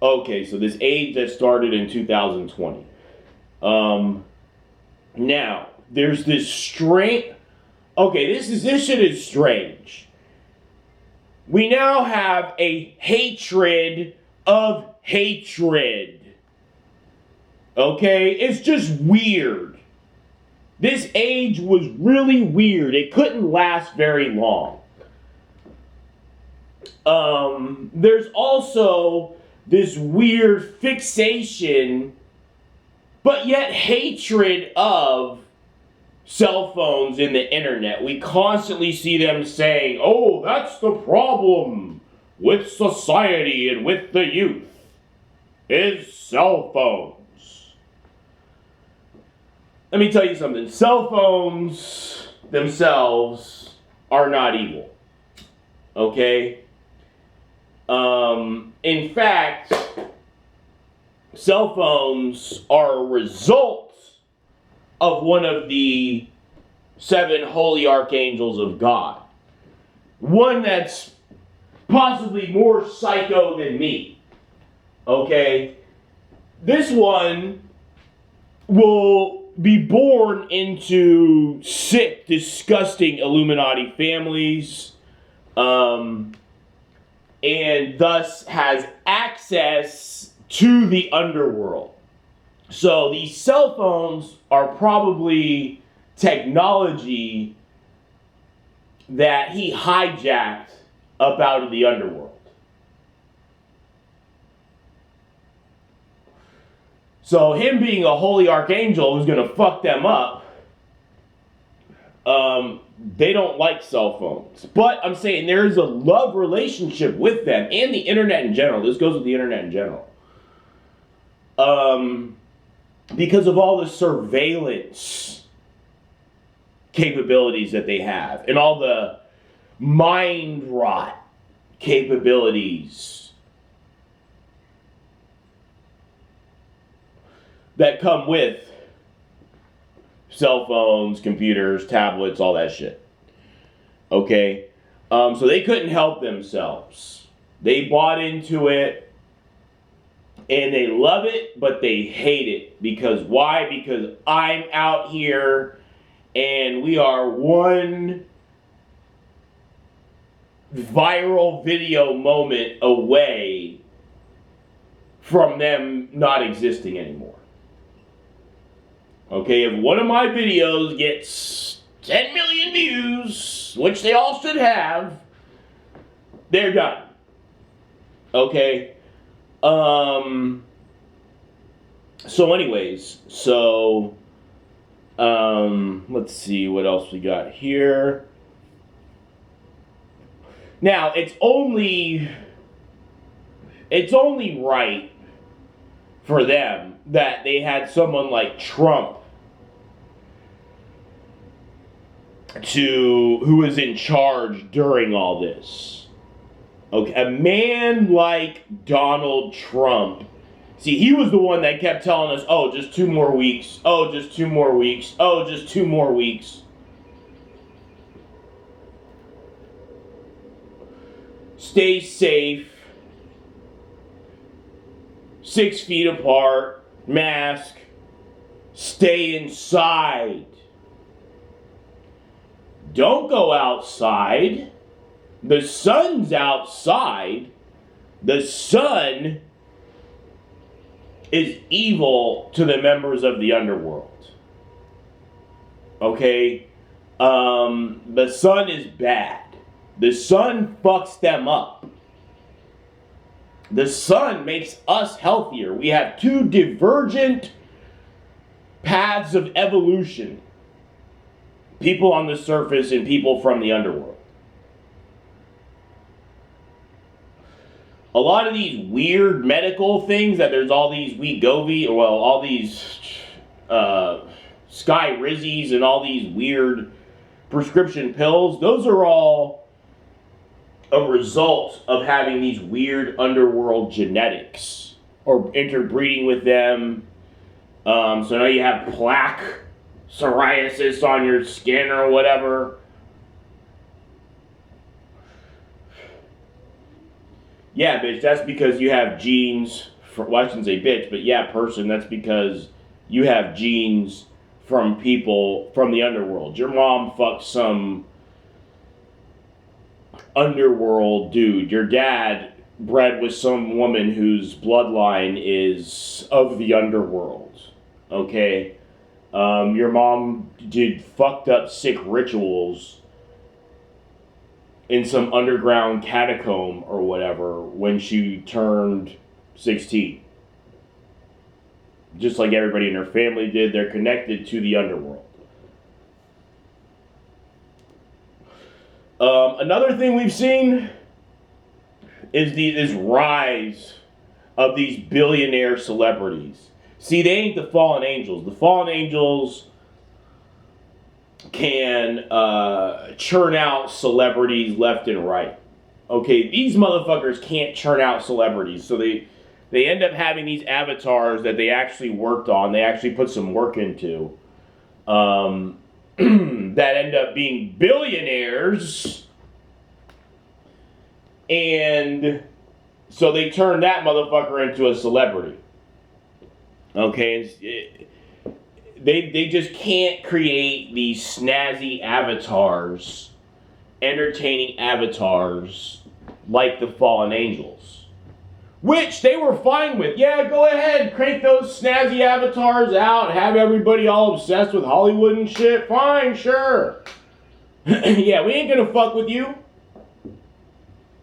Okay, so this age that started in 2020. Now, there's this strange... Okay, this shit is strange. We now have a hatred of hatred. Okay? It's just weird. This age was really weird. It couldn't last very long. There's also this weird fixation, but yet hatred of cell phones and the internet. We constantly see them saying, oh, that's the problem with society and with the youth, is cell phones. Let me tell you something. Cell phones themselves are not evil. Okay? In fact, cell phones are a result of one of the 7 holy archangels of God. One that's possibly more psycho than me. Okay? This one will be born into sick, disgusting Illuminati families, and thus has access to the underworld. So these cell phones are probably technology that he hijacked up out of the underworld. So him being a holy archangel who's going to fuck them up, they don't like cell phones. But I'm saying there is a love relationship with them and the internet in general. This goes with the internet in general. Because of all the surveillance capabilities that they have and all the mind rot capabilities that come with cell phones, computers, tablets, all that shit. Okay? So they couldn't help themselves. They bought into it. And they love it, but they hate it. Because why? Because I'm out here and we are one viral video moment away from them not existing anymore. Okay, if one of my videos gets 10 million views, which they all should have, they're done. Okay? So anyways, let's see what else we got here. Now, it's only right for them that they had someone like Trump who was in charge during all this. Okay, a man like Donald Trump, see, he was the one that kept telling us, oh, just 2 more weeks, oh, just 2 more weeks, oh, just 2 more weeks. Stay safe, 6 feet apart, mask, stay inside. Don't go outside. The sun's outside. The sun is evil to the members of the underworld. Okay? The sun is bad. The sun fucks them up. The sun makes us healthier. We have 2 divergent paths of evolution. People on the surface and people from the underworld. A lot of these weird medical things that there's all these all these Skyrizzies and all these weird prescription pills, those are all a result of having these weird underworld genetics or interbreeding with them. So now you have plaque psoriasis on your skin or whatever. Yeah, bitch, that's because you have genes. Well, I shouldn't say bitch, but yeah, person, that's because you have genes from people from the underworld. Your mom fucked some underworld dude. Your dad bred with some woman whose bloodline is of the underworld. Okay? Your mom did fucked up sick rituals in some underground catacomb or whatever when she turned 16. Just like everybody in her family did, they're connected to the underworld. Another thing we've seen is this rise of these billionaire celebrities. See, they ain't the fallen angels. The fallen angels can churn out celebrities left and right. Okay, these motherfuckers can't churn out celebrities, so they end up having these avatars that they actually worked on. They actually put some work into. That end up being billionaires. And so they turn that motherfucker into a celebrity. Okay, they just can't create these snazzy avatars, entertaining avatars like the fallen angels, which they were fine with. Yeah, go ahead, crank those snazzy avatars out, have everybody all obsessed with Hollywood and shit. Fine, sure. Yeah, we ain't gonna fuck with you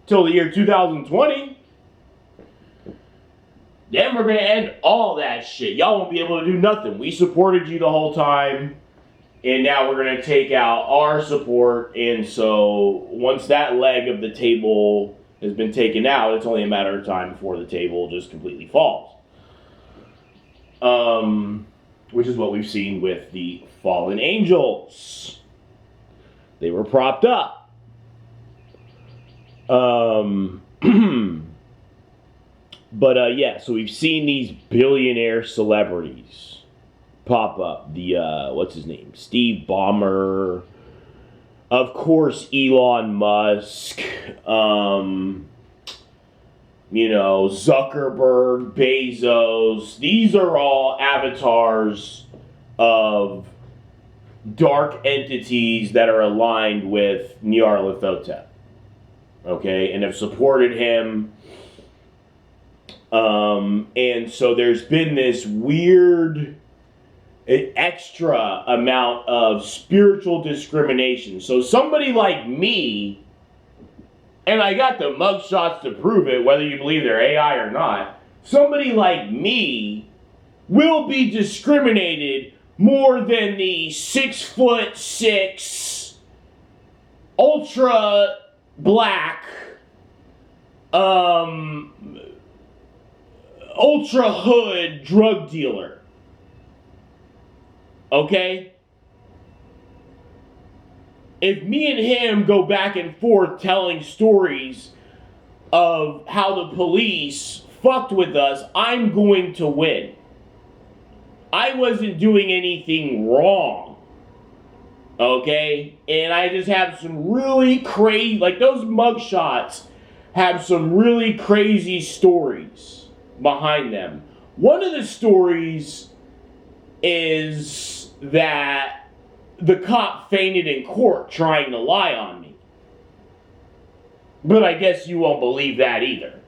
till the year 2020. Then we're going to end all that shit. Y'all won't be able to do nothing. We supported you the whole time, and now we're going to take out our support. And so once that leg of the table has been taken out, it's only a matter of time before the table just completely falls. Which is what we've seen with the fallen angels. They were propped up. But yeah, so we've seen these billionaire celebrities pop up. The what's his name? Steve Ballmer. Of course, Elon Musk. Zuckerberg, Bezos. These are all avatars of dark entities that are aligned with Nyarlathotep. Okay, and have supported him. And so there's been this weird extra amount of spiritual discrimination. So somebody like me, and I got the mugshots to prove it, whether you believe they're AI or not, somebody like me will be discriminated more than the 6'6", ultra black, ultra hood drug dealer. Okay? If me and him go back and forth telling stories of how the police fucked with us, I'm going to win. I wasn't doing anything wrong. Okay? And I just have some really crazy, like those mugshots have some really crazy stories behind them. One of the stories is that the cop fainted in court trying to lie on me. But I guess you won't believe that either.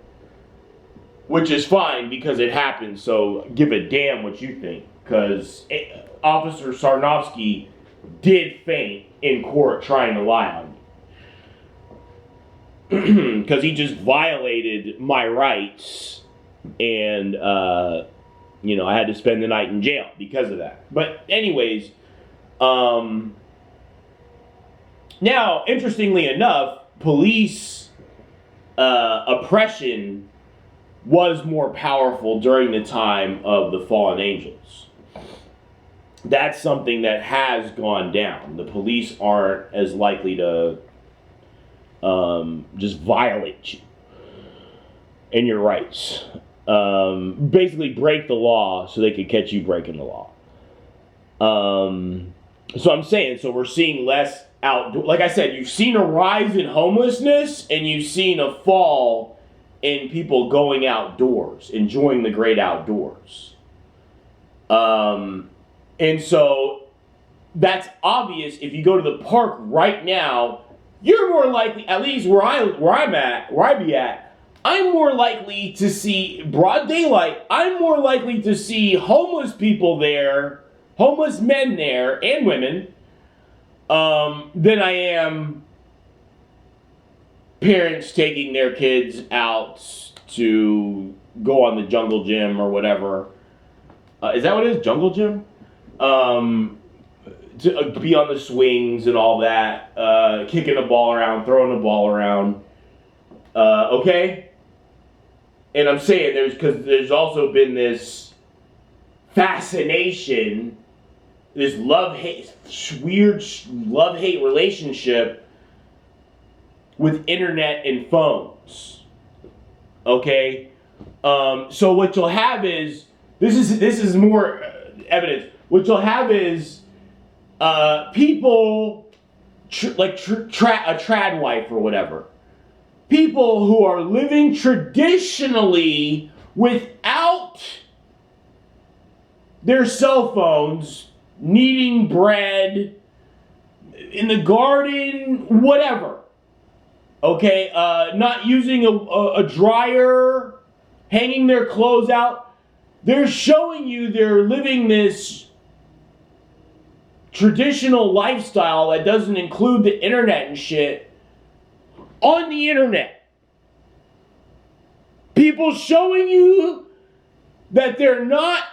Which is fine because it happened, so give a damn what you think. Because Officer Sarnofsky did faint in court trying to lie on me. Because he just violated my rights. And, I had to spend the night in jail because of that. But anyways, now, interestingly enough, police oppression was more powerful during the time of the fallen angels. That's something that has gone down. The police aren't as likely to just violate you and your rights. Basically break the law so they could catch you breaking the law. So I'm saying, so we're seeing less like I said, you've seen a rise in homelessness and you've seen a fall in people going outdoors, enjoying the great outdoors. And so that's obvious. If you go to the park right now, you're more likely, at least where I be at, I'm more likely to see broad daylight. I'm more likely to see homeless people there, homeless men there and women, than I am parents taking their kids out to go on the jungle gym or whatever. Is that what it is? Jungle gym? To be on the swings and all that, kicking the ball around, throwing the ball around. Okay? And I'm saying because there's also been this fascination, this weird love-hate relationship with internet and phones. Okay? So what you'll have is, this is more evidence. What you'll have is people a trad wife or whatever. People who are living traditionally without their cell phones, kneading bread, in the garden, whatever. Okay, not using a dryer, hanging their clothes out. They're showing you they're living this traditional lifestyle that doesn't include the internet and shit on the internet. People showing you that they're not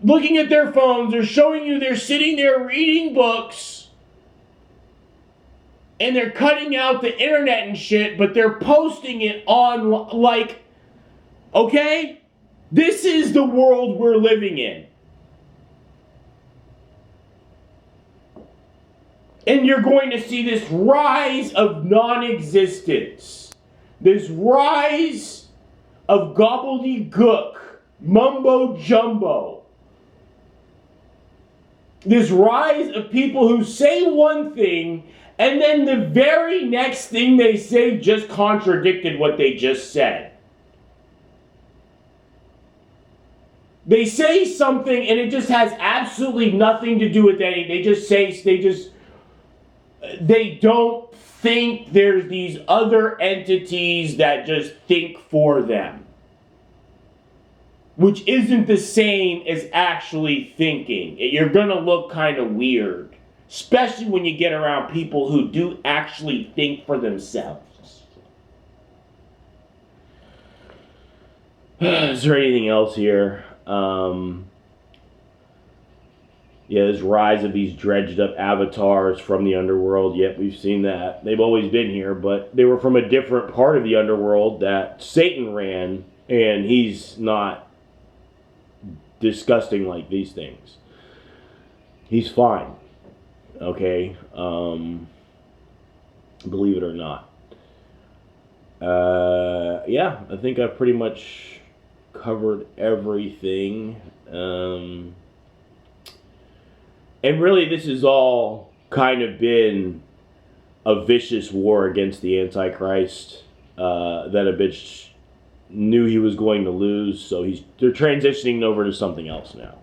looking at their phones. They're showing you they're sitting there reading books and they're cutting out the internet and shit, but they're posting it on, like, okay? This is the world we're living in. And you're going to see this rise of non-existence. This rise of gobbledygook, mumbo jumbo. This rise of people who say one thing and then the very next thing they say just contradicted what they just said. They say something and it just has absolutely nothing to do with anything. They don't think there's these other entities that just think for them. Which isn't the same as actually thinking. You're going to look kind of weird. Especially when you get around people who do actually think for themselves. Is there anything else here? Yeah, this rise of these dredged up avatars from the underworld. Yep, we've seen that. They've always been here, but they were from a different part of the underworld that Satan ran, and he's not disgusting like these things. He's fine. Okay? Believe it or not. Yeah, I think I've pretty much covered everything. And really, this has all kind of been a vicious war against the Antichrist that a bitch knew he was going to lose. So they're transitioning over to something else now.